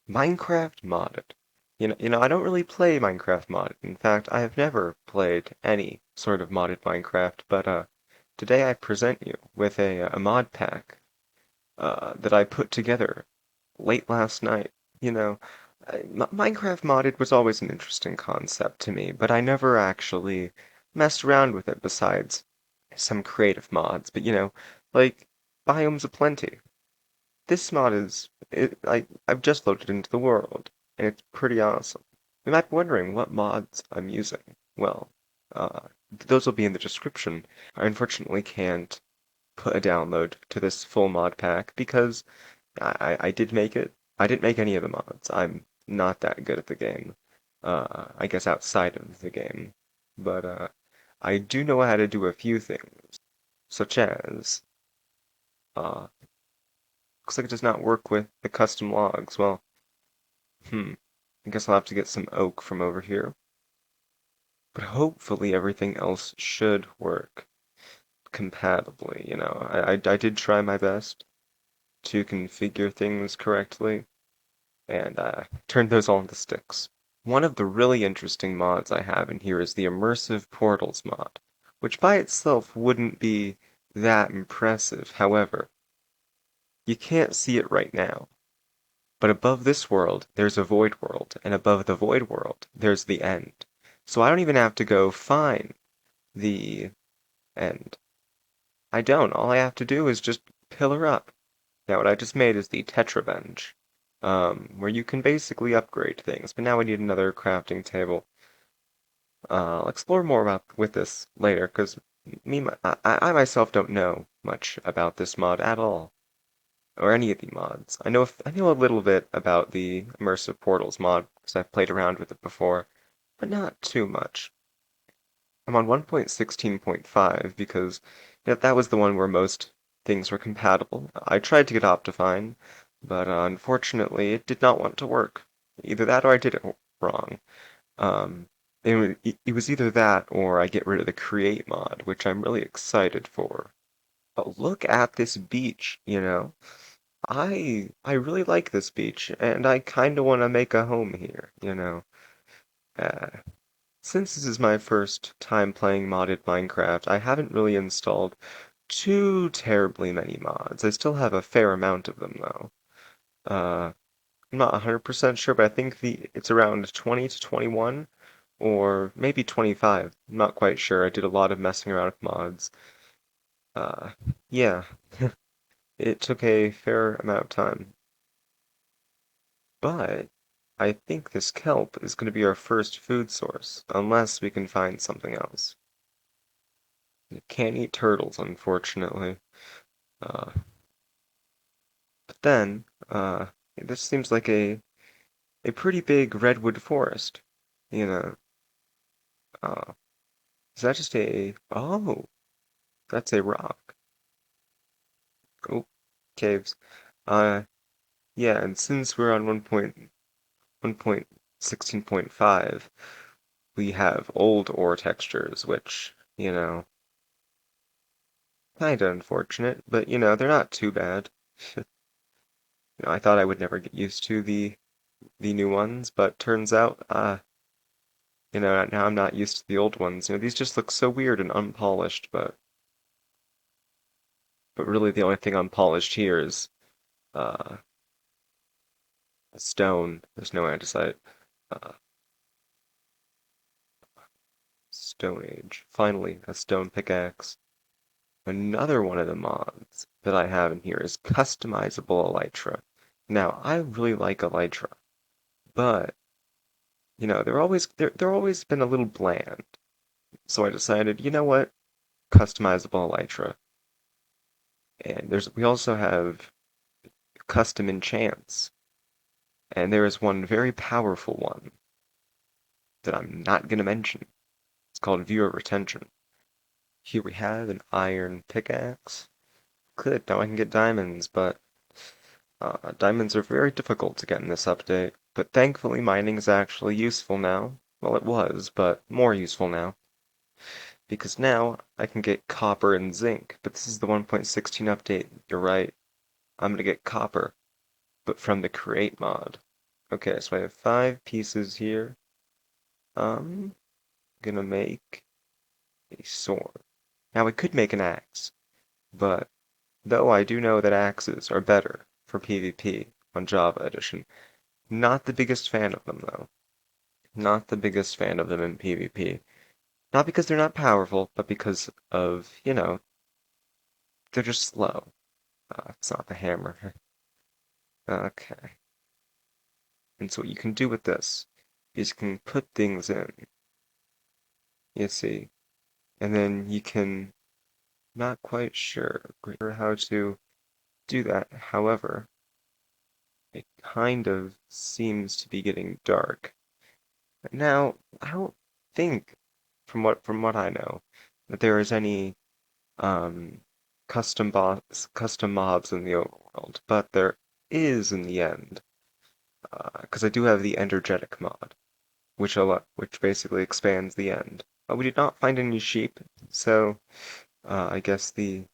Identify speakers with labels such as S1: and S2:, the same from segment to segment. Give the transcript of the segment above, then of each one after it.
S1: Minecraft modded. I don't really play Minecraft modded. In fact, I have never played any sort of modded Minecraft, but today I present you with a mod pack that I put together late last night. Minecraft modded was always an interesting concept to me, but I never actually messed around with it besides some creative mods. But like BiomesOPlenty. This mod I've just loaded into the world, and it's pretty awesome. You might be wondering what mods I'm using. Well, those will be in the description. I unfortunately can't put a download to this full mod pack because I did make it. I didn't make any of the mods. I'm not that good at the game. I guess outside of the game. But I do know how to do a few things, such as uh, looks like it does not work with the custom logs. Well, I guess I'll have to get some oak from over here. But hopefully everything else should work compatibly. I did try my best to configure things correctly and turned those all into sticks. One of the really interesting mods I have in here is the Immersive Portals mod, which by itself wouldn't be that impressive. However, you can't see it right now. But above this world, there's a void world, and above the void world, there's the end. So I don't even have to go find the end. I don't. All I have to do is just pillar up. Now, what I just made is the Tetra bench, where you can basically upgrade things. But now we need another crafting table. I'll explore more about with this later, because I myself don't know much about this mod at all. Or any of the mods. I know a little bit about the Immersive Portals mod because I've played around with it before, but not too much. I'm on 1.16.5 because that was the one where most things were compatible. I tried to get Optifine, but unfortunately it did not want to work. Either that or I did it wrong. Um, it was either that or I get rid of the Create mod, which I'm really excited for. But look at this beach. I really like this beach, and I kinda want to make a home here. Uh, since this is my first time playing modded Minecraft, I haven't really installed too terribly many mods. I still have a fair amount of them, though. I'm not 100% sure, but I think it's around 20 to 21, or maybe 25. I'm not quite sure. I did a lot of messing around with mods. Uh, yeah, it took a fair amount of time. But I think this kelp is going to be our first food source, unless we can find something else. You can't eat turtles, unfortunately. Uh, but then, this seems like a pretty big redwood forest. You know, uh, is that just oh, that's a rock. Oh, caves. Uh, yeah, and since we're on 1.16.5, we have old ore textures, which, kinda unfortunate, but they're not too bad. I thought I would never get used to the new ones, but turns out, now I'm not used to the old ones. These just look so weird and unpolished, but really the only thing unpolished here is uh stone. There's no andesite. Uh, Stone Age. Finally, a stone pickaxe. Another one of the mods that I have in here is Customizable Elytra. Now, I really like Elytra, but they're always been a little bland. So I decided, you know what? Customizable Elytra. And we also have custom enchants. And there is one very powerful one that I'm not gonna mention. It's called Viewer Retention. Here we have an iron pickaxe. Good, now I can get diamonds, but diamonds are very difficult to get in this update. But thankfully mining is actually useful now. Well, it was, but more useful now. Because now I can get copper and zinc, but this is the 1.16 update. You're right. I'm gonna get copper, but from the create mod. Okay, so I have 5 pieces here. I'm gonna make a sword. Now I could make an axe, but though I do know that axes are better for PvP on Java Edition, not the biggest fan of them though. Not the biggest fan of them in PvP. Not because they're not powerful, but because of, they're just slow. It's not the hammer. Okay. And so what you can do with this is you can put things in, you see, and then you can, not quite sure how to do that. However, it kind of seems to be getting dark. Now, I don't think, from what I know, that there is any um custom mobs in the overworld, but there is in the end, because I do have the energetic mod, which basically expands the end. We did not find any sheep, so I guess the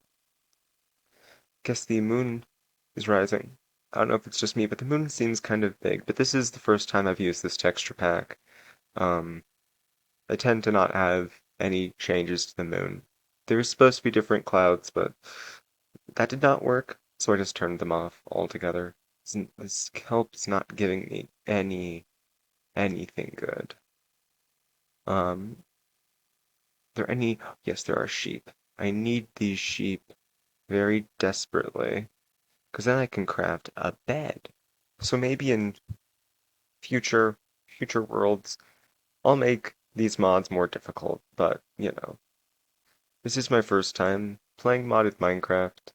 S1: moon is rising. I don't know if it's just me, but the moon seems kind of big. But this is the first time I've used this texture pack. Um, I tend to not have any changes to the moon. There was supposed to be different clouds, but that did not work, so I just turned them off altogether. This help's not giving me anything good. Um, there any? Yes, there are sheep. I need these sheep very desperately, because then I can craft a bed. So maybe in future worlds, I'll make these mods more difficult, but this is my first time playing modded Minecraft.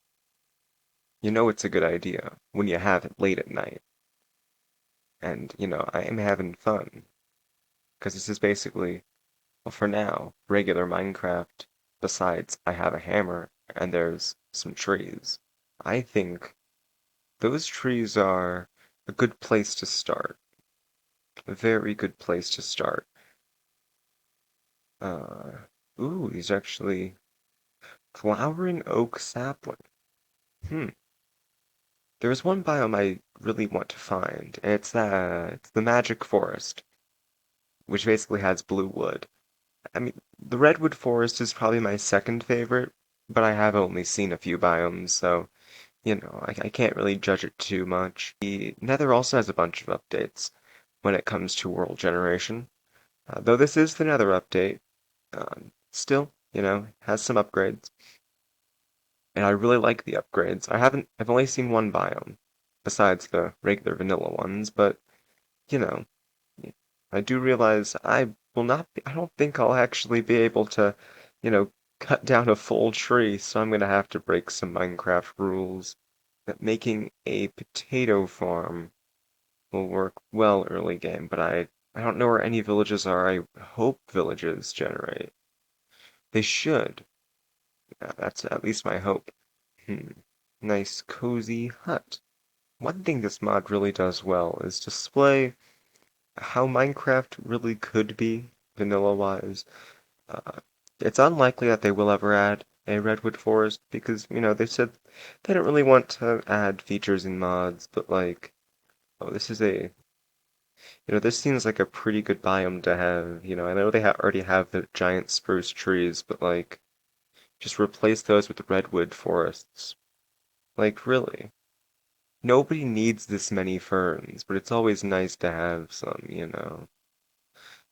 S1: You know it's a good idea when you have it late at night. And, I am having fun. Because this is basically, well, for now, regular Minecraft. Besides, I have a hammer and there's some trees. I think those trees are a good place to start. A very good place to start. Uh, these actually flowering oak sapling. Hmm. There's one biome I really want to find, and it's the magic forest, which basically has blue wood. I mean, the Redwood Forest is probably my second favorite, but I have only seen a few biomes, so, I can't really judge it too much. The Nether also has a bunch of updates when it comes to world generation. Though this is the Nether update, still, has some upgrades. And I really like the upgrades. I've only seen one biome, besides the regular vanilla ones, but, you know, I do realize I don't think I'll actually be able to, you know, cut down a full tree, so I'm gonna have to break some Minecraft rules. That making a potato farm will work well early game, but I don't know where any villages are. I hope villages generate. They should. That's at least my hope. Hmm. Nice cozy hut. One thing this mod really does well is display how Minecraft really could be, vanilla-wise. Uh, it's unlikely that they will ever add a Redwood Forest because, they said they don't really want to add features in mods, but like, oh, this seems like a pretty good biome to have. I know they already have the giant spruce trees, but like, just replace those with redwood forests. Like, really. Nobody needs this many ferns, but it's always nice to have some.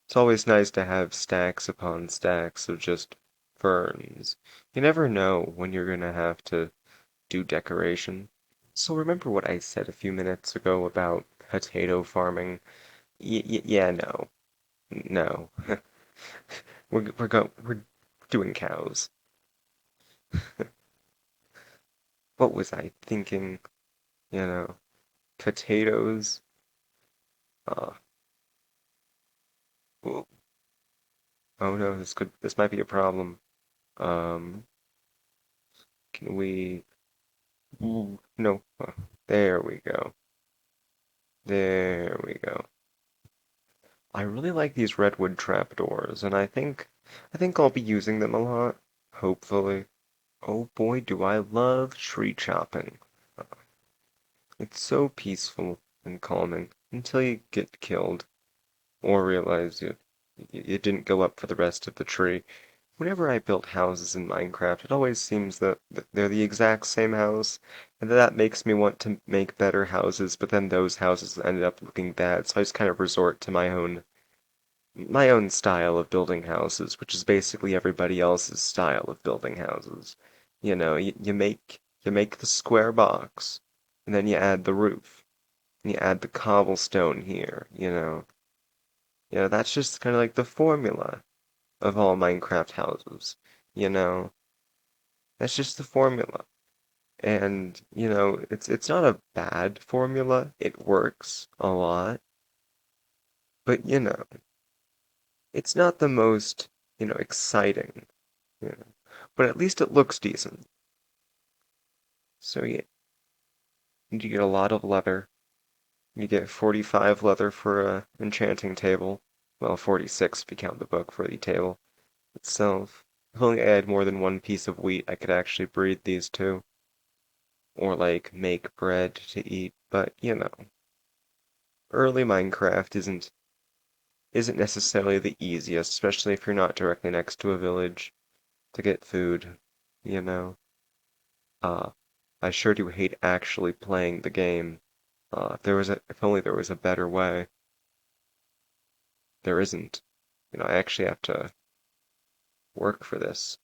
S1: It's always nice to have stacks upon stacks of just ferns. You never know when you're gonna have to do decoration. So remember what I said a few minutes ago about potato farming? Yeah, no. No. We're doing cows. What was I thinking? You know, potatoes. Uh, oh, oh no, this might be a problem. Um, can we? Ooh, no. There we go. There we go. I really like these redwood trapdoors, and I think I'll be using them a lot, hopefully. Oh boy, do I love tree chopping. It's so peaceful and calming. until you get killed or realize it didn't go up for the rest of the tree. Whenever I build houses in Minecraft, it always seems that they're the exact same house, and that makes me want to make better houses, but then those houses ended up looking bad, so I just kind of resort to my own style of building houses, which is basically everybody else's style of building houses. You make the square box, and then you add the roof, and you add the cobblestone here, that's just kind of like the formula of all Minecraft houses, you know. That's just the formula. And, it's not a bad formula. It works a lot, but it's not the most, exciting, you know. But at least it looks decent. So yeah, you get a lot of leather. You get 45 leather for a enchanting table. Well, 46 if you count the book for the table itself. If only I had more than one piece of wheat, I could actually breed these two. Or like make bread to eat, but early Minecraft isn't necessarily the easiest, especially if you're not directly next to a village to get food, you know. Uh, I sure do hate actually playing the game. If only there was a better way. There isn't. I actually have to work for this.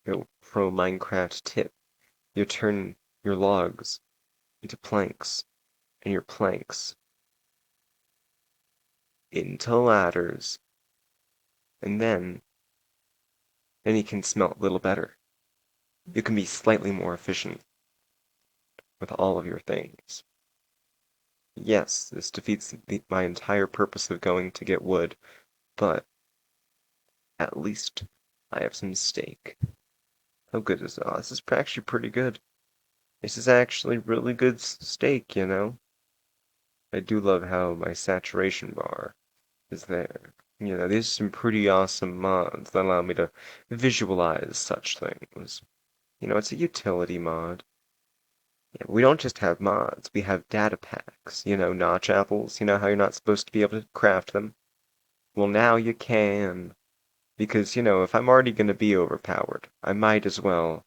S1: Pro Minecraft tip. You turn your logs into planks, and your planks into ladders, and then you can smelt a little better. You can be slightly more efficient with all of your things. Yes, this defeats my entire purpose of going to get wood, but at least I have some steak. How good is this? Oh, this is actually pretty good. This is actually really good steak. I do love how my saturation bar is there. There's some pretty awesome mods that allow me to visualize such things. It's a utility mod. Yeah, we don't just have mods, we have data packs. Notch apples. You know how you're not supposed to be able to craft them? Well, now you can. Because, if I'm already going to be overpowered, I might as well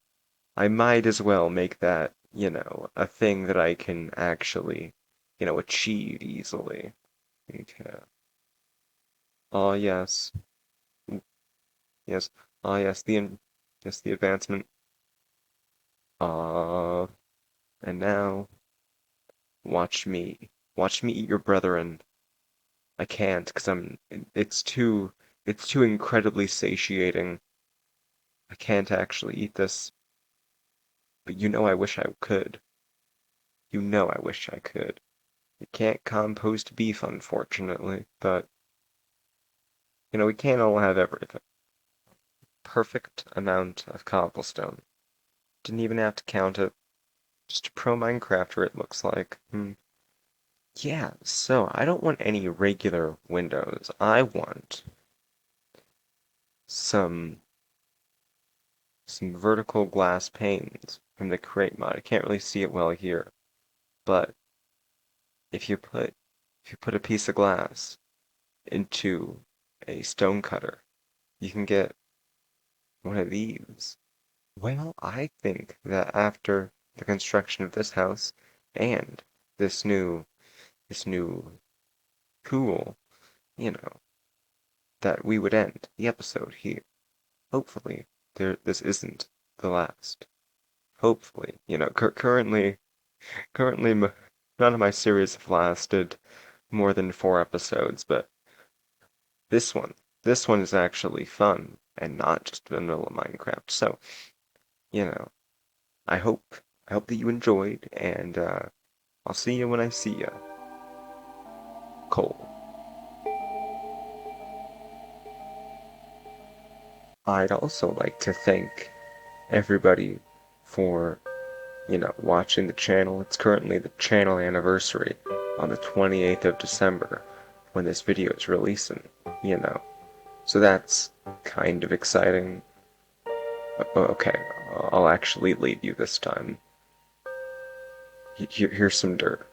S1: make that, a thing that I can actually, achieve easily. Okay. Oh, yes. Yes. Ah, yes, the advancement. Ah, and now, watch me eat your brethren. I can't, because it's too incredibly satiating. I can't actually eat this, but I wish I could. I wish I could. You can't compost beef, unfortunately, but, we can't all have everything. Perfect amount of cobblestone. Didn't even have to count it. Just a pro Minecrafter, it looks like. Yeah, so I don't want any regular windows. I want some some vertical glass panes from the Create mod. I can't really see it well here, but if you put if you put a piece of glass into a stone cutter, you can get one of these. Well, I think that after the construction of this house and this new this new tool, you know, that we would end the episode here. Hopefully, this isn't the last. Hopefully, currently, none of my series have lasted more than 4 episodes, but this one, this one is actually fun and not just vanilla Minecraft. So, you know, I hope, I hope that you enjoyed, and I'll see you when I see you. Cole. I'd also like to thank everybody for watching the channel. It's currently the channel anniversary on the 28th of December when this video is releasing, you know. So that's kind of exciting. Okay, I'll actually lead you this time. Here's some dirt.